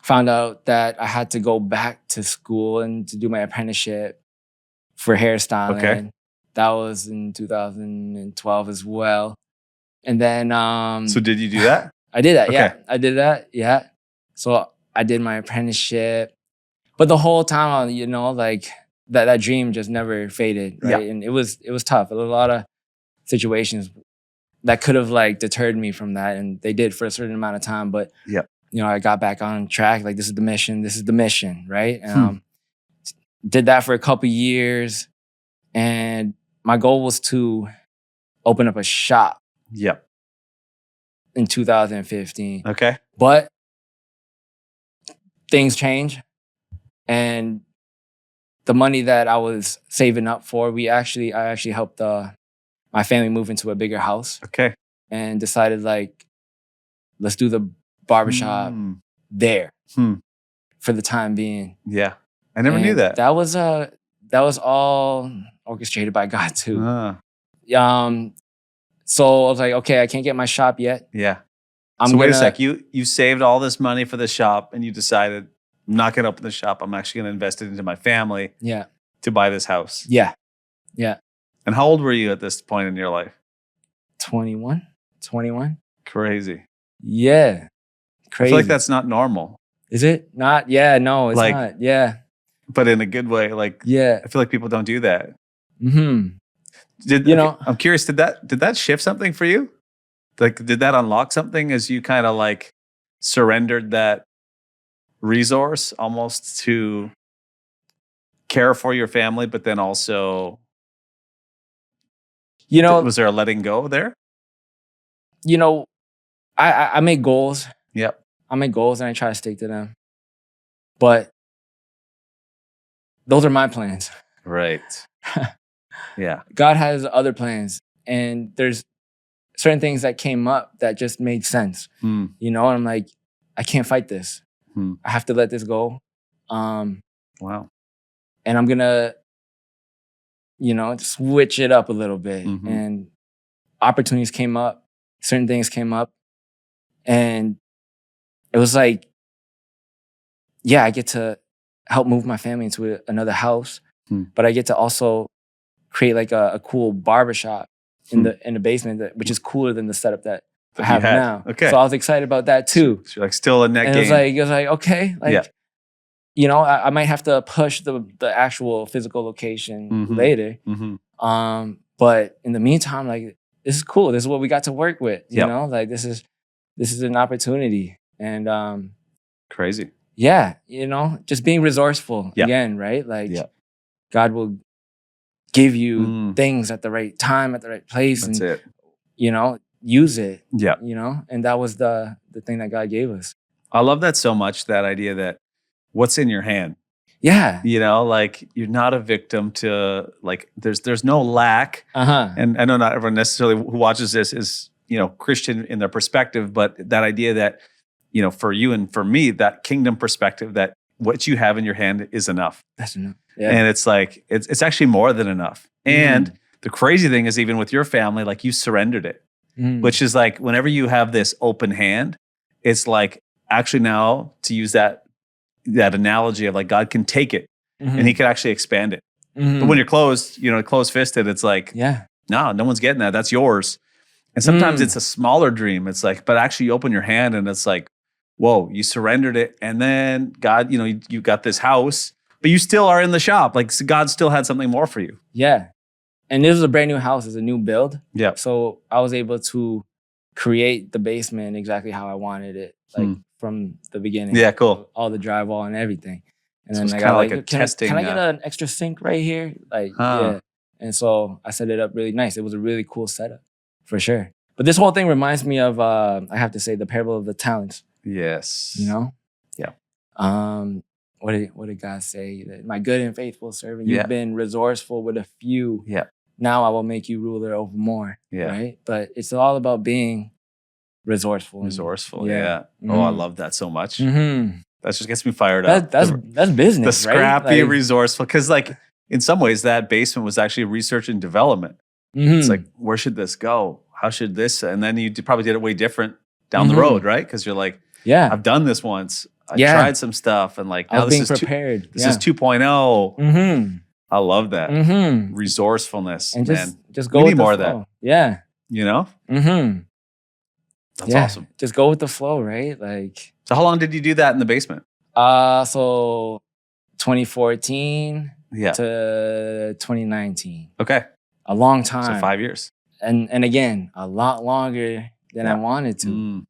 found out that I had to go back to school and to do my apprenticeship for hairstyling. Okay. That was in 2012 as well. And then so did you do that? I did that, yeah. I did that, yeah. So I did my apprenticeship. But the whole time, like that dream just never faded, right? Yeah. And it was tough. There was a lot of situations that could have like deterred me from that. And they did for a certain amount of time. But I got back on track. Like, this is the mission, right? Did that for a couple years. And my goal was to open up a shop. Yep. In 2015. Okay. But things change. And the money that I was saving up for, I actually helped my my family moved into a bigger house. Okay. And decided like, let's do the barbershop there for the time being. Yeah. I never knew that. That was all orchestrated by God too. So I was like, okay, I can't get my shop yet. Yeah. Wait a sec. You saved all this money for the shop and you decided, I'm not going to open the shop. I'm actually going to invest it into my family. Yeah. To buy this house. Yeah. Yeah. And how old were you at this point in your life? 21. Crazy. Yeah. Crazy. I feel like that's not normal. Is it not? Yeah, no, it's not. Yeah. But in a good way. Like, yeah. I feel like people don't do that. Mm-hmm. I'm curious, did that shift something for you? Like, did that unlock something as you kind of like surrendered that resource almost to care for your family, but then also, was there a letting go there? I make goals. Yep. I make goals and I try to stick to them. But those are my plans. Right. Yeah. God has other plans. And there's certain things that came up that just made sense. And I'm like, I can't fight this. I have to let this go. Wow. And I'm going to, switch it up a little bit. And opportunities came up. Certain things came up. And it was like, yeah, I get to help move my family into another house, but I get to also create like a cool barbershop in the basement, which is cooler than the setup that I have now. Okay. So I was excited about that too. So you're like still in that game. It was like, okay, like, I might have to push the actual physical location later. But in the meantime, like, this is cool. This is what we got to work with. You know, like this is an opportunity. And crazy. Yeah, just being resourceful again, right? Like God will give you things at the right time, at the right place. That's and, it. Use it. Yeah. And that was the thing that God gave us. I love that so much, that idea that what's in your hand. Yeah. Like you're not a victim to, like, there's no lack. And I know not everyone necessarily who watches this is, Christian in their perspective, but that idea that, for you and for me, that kingdom perspective, that what you have in your hand is enough. That's enough. Yeah. And it's like, it's actually more than enough. And the crazy thing is, even with your family, like, you surrendered it, which is like, whenever you have this open hand, it's like, actually now, to use that analogy of like, God can take it and he can actually expand it. But when you're closed, closed-fisted, it's like, no one's getting that. That's yours. And sometimes it's a smaller dream. It's like, but actually you open your hand and it's like, whoa, you surrendered it. And then God, you got this house, but you still are in the shop. Like, God still had something more for you. Yeah. And this was a brand new house. It's a new build. Yeah. So I was able to create the basement exactly how I wanted it, like from the beginning. Yeah, cool. All the drywall and everything. And so then it's kind of like a testing. Can I get an extra sink right here? Like, yeah. And so I set it up really nice. It was a really cool setup, for sure. But this whole thing reminds me of, I have to say, the parable of the talents. Yes. Yeah. What did God say? That my good and faithful servant, you've been resourceful with a few. Yeah. Now I will make you ruler over more. Yeah. Right. But it's all about being resourceful. Yeah. Oh, I love that so much. That just gets me fired up. That's business. The scrappy, resourceful. Because, like, in some ways, that basement was actually research and development. It's like, where should this go? How should this? And then you probably did it way different down the road, right? Because you're like, I've done this once. I tried some stuff, and like, now this is prepared. This is 2.0. I love that resourcefulness. And man, just go we with need the more flow. of that. Yeah. That's awesome. Just go with the flow, right? Like. So how long did you do that in the basement? So 2014 to 2019. Okay. A long time. So 5 years. And again, a lot longer than I wanted to.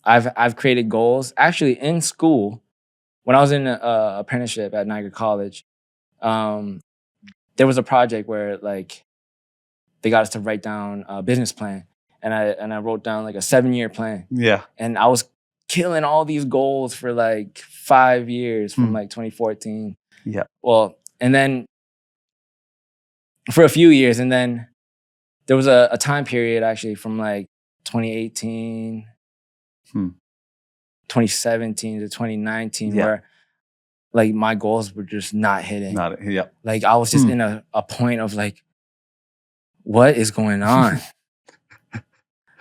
I've created goals. Actually, in school, when I was in an apprenticeship at Niagara College, there was a project where, like, they got us to write down a business plan. And I wrote down like a 7-year plan. Yeah. And I was killing all these goals for like 5 years from like 2014. Yeah. Well, and then for a few years, and then there was a time period actually from like 2018, 2017 to 2019 where like my goals were just not hitting. Like I was just in a point of like, what is going on?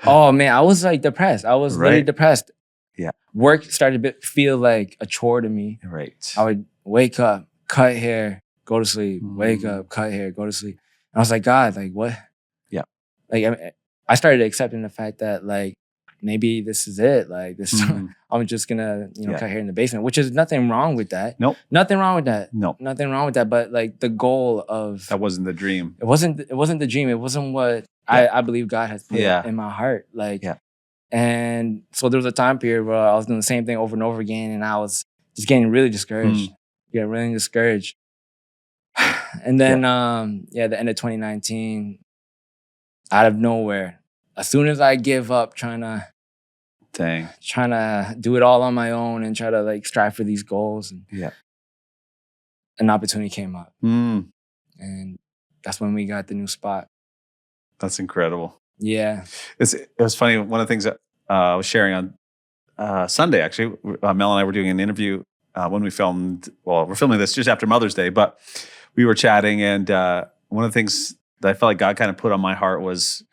Oh man, I was like depressed. I was literally depressed. Yeah. Work started to feel like a chore to me. Right. I would wake up, cut hair, go to sleep, wake up, cut hair, go to sleep. And I was like, God, like what? Yeah. Like I started accepting the fact that like, maybe this is it. Like this, I'm just gonna, cut hair in the basement, which is nothing wrong with that. Nope. Nothing wrong with that. No. Nothing wrong with that. But like the goal of that wasn't the dream. It wasn't the dream. It wasn't what I believe God has put in my heart. Like, and so there was a time period where I was doing the same thing over and over again, and I was just getting really discouraged. Getting really discouraged. And then, the end of 2019, out of nowhere, as soon as I give up trying to do it all on my own and try to like strive for these goals, and an opportunity came up, and that's when we got the new spot. That's incredible. Yeah, it was funny. One of the things that I was sharing on Sunday, actually, Mel and I were doing an interview when we filmed. Well, we're filming this just after Mother's Day, but we were chatting, and one of the things that I felt like God kind of put on my heart was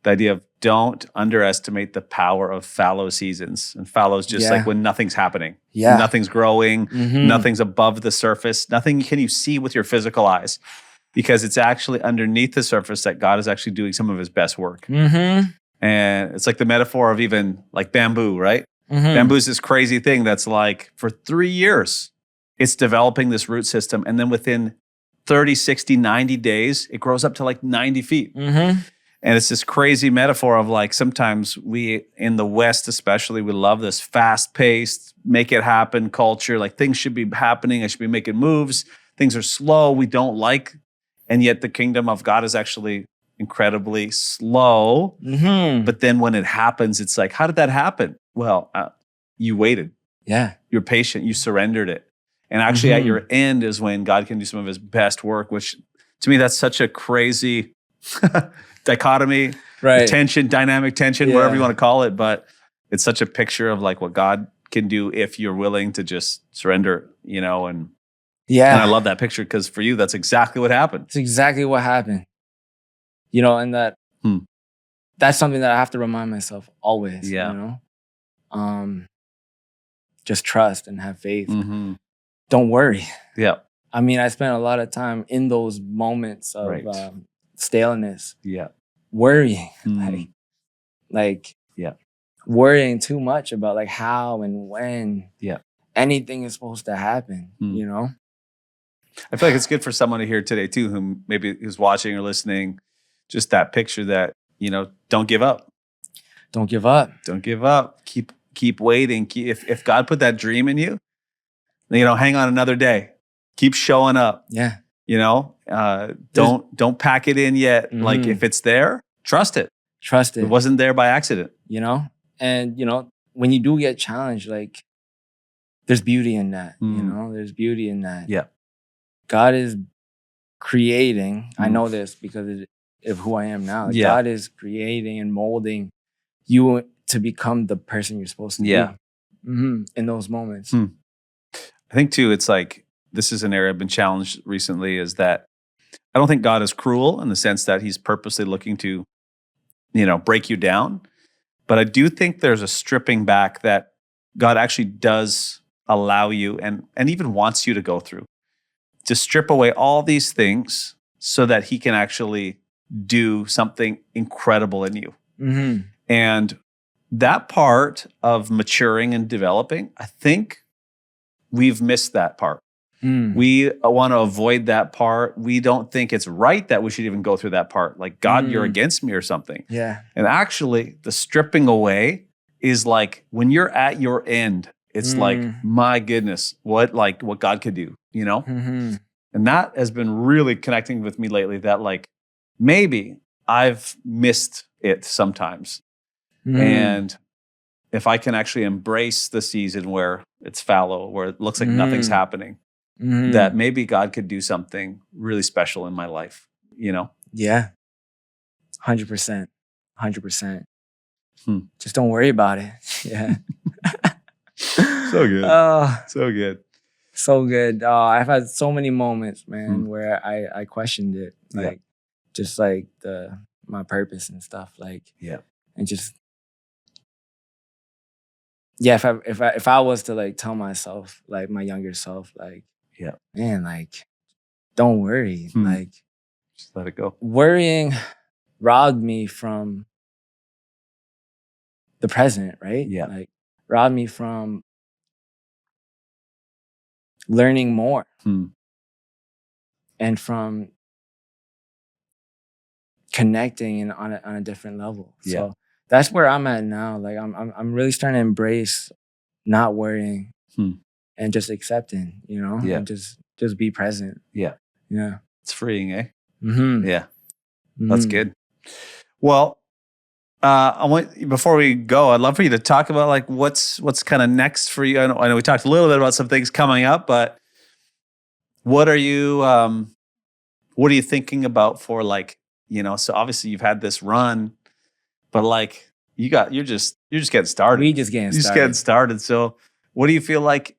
the idea of don't underestimate the power of fallow seasons. And fallow is just like when nothing's happening. Yeah. Nothing's growing. Nothing's above the surface. Nothing can you see with your physical eyes, because it's actually underneath the surface that God is actually doing some of his best work. And it's like the metaphor of even like bamboo, right? Bamboo is this crazy thing that's like for 3 years, it's developing this root system. And then within 30, 60, 90 days, it grows up to like 90 feet. And it's this crazy metaphor of like, sometimes we in the West especially, we love this fast-paced, make it happen culture. Like things should be happening. I should be making moves. Things are slow. We don't like. And yet the kingdom of God is actually incredibly slow. But then when it happens, it's like, how did that happen? Well, you waited. Yeah. You're patient. You surrendered it. And actually at your end is when God can do some of his best work, which to me, that's such a crazy dichotomy, dynamic tension, whatever you want to call it. But it's such a picture of like what God can do if you're willing to just surrender, and I love that picture because for you, that's exactly what happened. It's exactly what happened. And that's something that I have to remind myself always, just trust and have faith. Don't worry. Yeah. I mean, I spent a lot of time in those moments of staleness. Yeah. Worrying. Like worrying too much about like how and when anything is supposed to happen, I feel like it's good for someone to hear today too, who maybe who's watching or listening, just that picture that, don't give up. Don't give up. Don't give up. Keep waiting. If God put that dream in you, hang on another day. Keep showing up. Yeah. Don't pack it in yet. Like if it's there, trust it. Trust it. It wasn't there by accident. And when you do get challenged, like there's beauty in that. There's beauty in that. Yeah. God is creating. I know this because of who I am now. Like God is creating and molding you to become the person you're supposed to be. In those moments. I think too, it's like, this is an area I've been challenged recently, is that I don't think God is cruel in the sense that he's purposely looking to, break you down. But I do think there's a stripping back that God actually does allow you and even wants you to go through, to strip away all these things so that he can actually do something incredible in you. And that part of maturing and developing, I think we've missed that part. We want to avoid that part. We don't think it's right that we should even go through that part. Like, God, you're against me or something. Yeah. And actually, the stripping away is like when you're at your end, it's like, my goodness, what God could do, And that has been really connecting with me lately, that like maybe I've missed it sometimes. And if I can actually embrace the season where it's fallow, where it looks like nothing's happening, that maybe God could do something really special in my life, Yeah. 100%. 100%. Just don't worry about it. Yeah. So good. So good. So good. I've had so many moments, man, where I questioned it. Like, just like my purpose and stuff. Like, and just, if I was to like tell myself, like my younger self, like, man, like, don't worry. Like, just let it go. Worrying robbed me from the present, right? Yeah. Like, robbed me from learning more and from connecting and on a different level. So that's where I'm at now. Like, I'm really starting to embrace not worrying and just accepting, you know, and just be present. Yeah. It's freeing, eh? Yeah. That's good. Well, I want, before we go, I'd love for you to talk about like what's kind of next for you. I know we talked a little bit about some things coming up, but what are you thinking about for, like, you know, so obviously you've had this run, but like you're just getting started. We just getting started. So what do you feel like,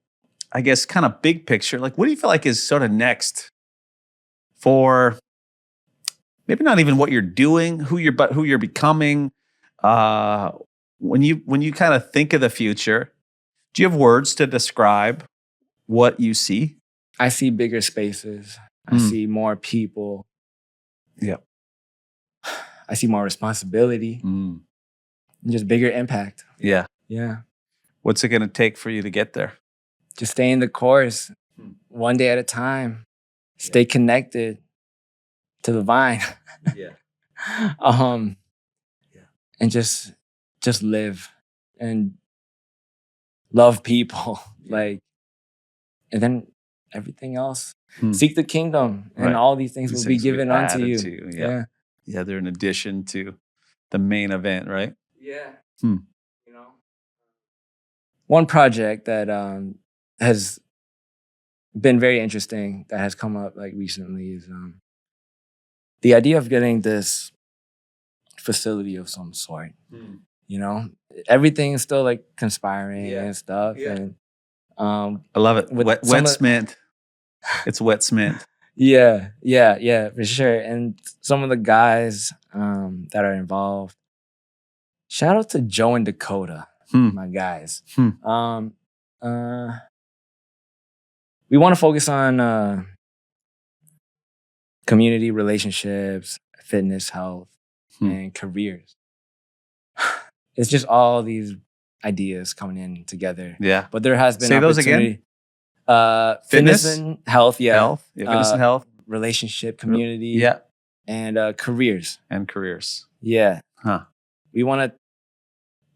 I guess, kind of big picture, like what do you feel like is sort of next for maybe not even what you're doing, who you're becoming? When you kind of think of the future, do you have words to describe what you see? I see bigger spaces. I see more people. Yeah. I see more responsibility. And just bigger impact. Yeah. Yeah. What's it going to take for you to get there? Just stay in the course, one day at a time. Stay connected to the vine. And just live and love people. Like, and then everything else. Seek the kingdom, and all these things will be given unto you. Yeah, they're in addition to the main event, right? Yeah. You know, one project that has been very interesting that has come up like recently is the idea of getting this facility of some sort. You know, everything is still like conspiring and stuff. And I love it. Wet cement. It's wet cement. Yeah, for sure. And some of the guys that are involved, shout out to Joe and Dakota, my guys. We want to focus on community, relationships, fitness, health, and careers. It's just all these ideas coming in together. Yeah. But there has been Say those again. Fitness and health, Health. Fitness and health. Relationship, community. Yeah. And careers. Yeah. Huh. We want to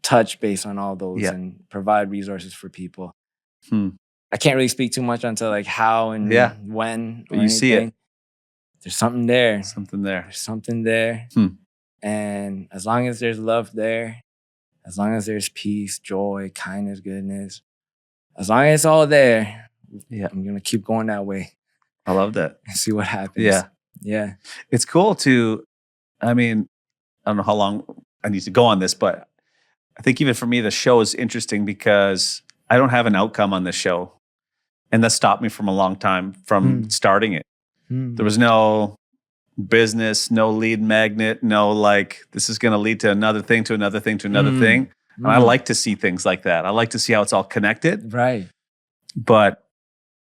touch base on all those and provide resources for people. I can't really speak too much onto like how and when. But you see it. There's something there. There's something there. And as long as there's love there, as long as there's peace, joy, kindness, goodness, as long as it's all there, I'm going to keep going that way. I love that. And see what happens. Yeah. It's cool to, I mean, I don't know how long I need to go on this, but I think even for me, the show is interesting because I don't have an outcome on this show. And that stopped me from a long time from starting it. There was no business, no lead magnet, no like, this is going to lead to another thing, to another thing, to another thing. And I like to see things like that. I like to see how it's all connected. Right. But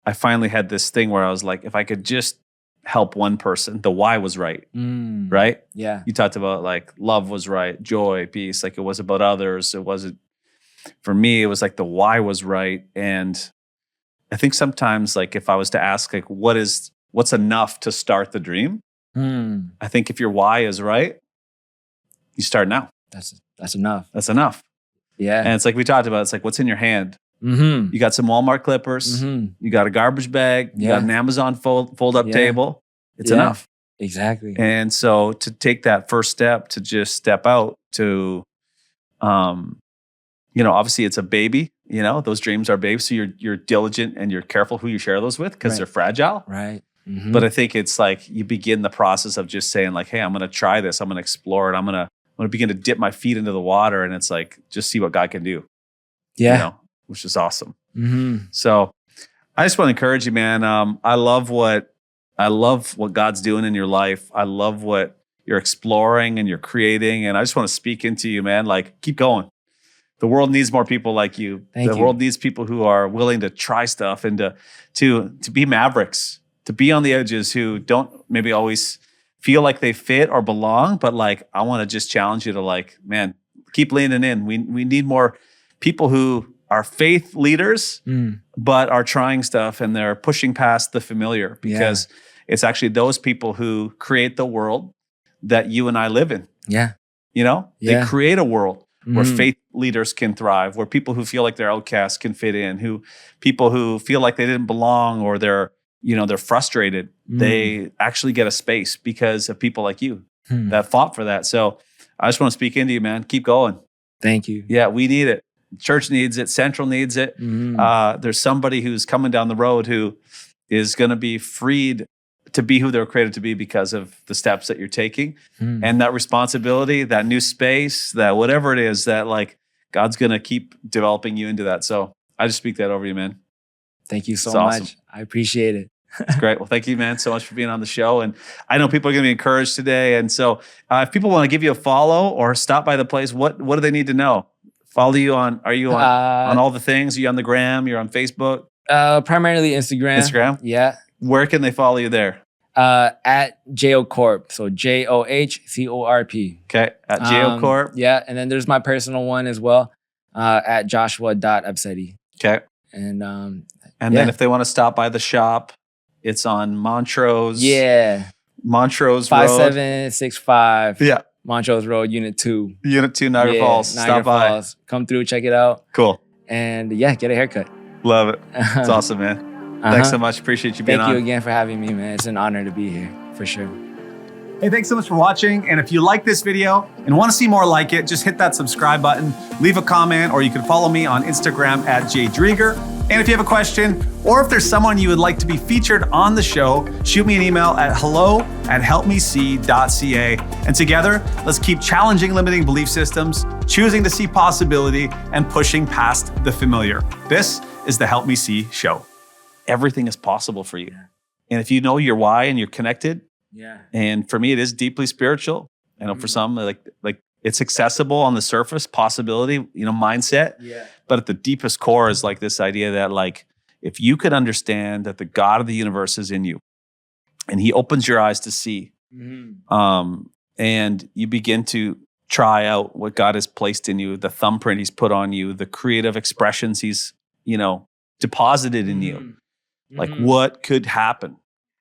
I finally had this thing where I was like, if I could just help one person, the why was right. Right? Yeah. You talked about like love was right, joy, peace. Like it was about others. It wasn't, for me, it was like the why was right. And I think sometimes like if I was to ask like, what's enough to start the dream? I think if your why is right, you start now. That's enough. That's enough. Yeah. And it's like we talked about, it's like, what's in your hand? You got some Walmart clippers. You got a garbage bag. You got an Amazon fold-up table. It's enough. Exactly. And so to take that first step, to just step out to, you know, obviously it's a baby, you know, those dreams are babies. So you're diligent and you're careful who you share those with because they're fragile. Right. But I think it's like you begin the process of just saying like, hey, I'm going to try this. I'm going to explore it. I'm going to begin to dip my feet into the water. And it's like, just see what God can do. Yeah. You know, which is awesome. So I just want to encourage you, man. I love what God's doing in your life. I love what you're exploring and you're creating. And I just want to speak into you, man. Like, keep going. The world needs more people like you. The world needs people who are willing to try stuff and to be mavericks, to be on the edges, who don't maybe always feel like they fit or belong. But like, I want to just challenge you to like, man, keep leaning in. We need more people who are faith leaders, but are trying stuff and they're pushing past the familiar, because it's actually those people who create the world that you and I live in. Yeah. You know, they create a world where faith leaders can thrive, where people who feel like they're outcasts can fit in, people who feel like they didn't belong or they're frustrated, they actually get a space because of people like you that fought for that. So I just want to speak into you, man. Keep going. Thank you. Yeah, we need it. Church needs it. Central needs it. There's somebody who's coming down the road who is going to be freed to be who they're created to be because of the steps that you're taking. And that responsibility, that new space, that whatever it is, that like God's going to keep developing you into that. So I just speak that over you, man. Thank you so much. Awesome. I appreciate it. It's great. Well, thank you, man, so much for being on the show. And I know people are going to be encouraged today. And so if people want to give you a follow or stop by the place, what do they need to know? Follow you on, are you on all the things? Are you on the gram? You're on Facebook? Primarily Instagram. Instagram? Yeah. Where can they follow you there? At JO Corp. So JOHCORP. Okay. At JO Corp. Yeah. And then there's my personal one as well. At Joshua.Abcede. Okay. And then if they want to stop by the shop, it's on Montrose. Yeah. Montrose Road. 5765. Yeah. Montrose Road, Unit 2. Unit 2, Niagara Falls. Niagara Stop by. Falls. Come through, check it out. Cool. And yeah, get a haircut. Love it. It's awesome, man. Thanks so much. Appreciate you being on. Thank you again for having me, man. It's an honor to be here, for sure. Hey, thanks so much for watching. And if you like this video and want to see more like it, just hit that subscribe button, leave a comment, or you can follow me on Instagram at jdriedger. And if you have a question, or if there's someone you would like to be featured on the show, shoot me an email at hello@helpmesee.ca. And together, let's keep challenging limiting belief systems, choosing to see possibility, and pushing past the familiar. This is the Help Me See Show. Everything is possible for you. And if you know your why and you're connected, and for me, it is deeply spiritual. I know for some, like it's accessible on the surface, possibility, mindset. Yeah. But at the deepest core is like this idea that like, if you could understand that the God of the universe is in you and he opens your eyes to see, and you begin to try out what God has placed in you, the thumbprint he's put on you, the creative expressions he's, deposited in you, like what could happen?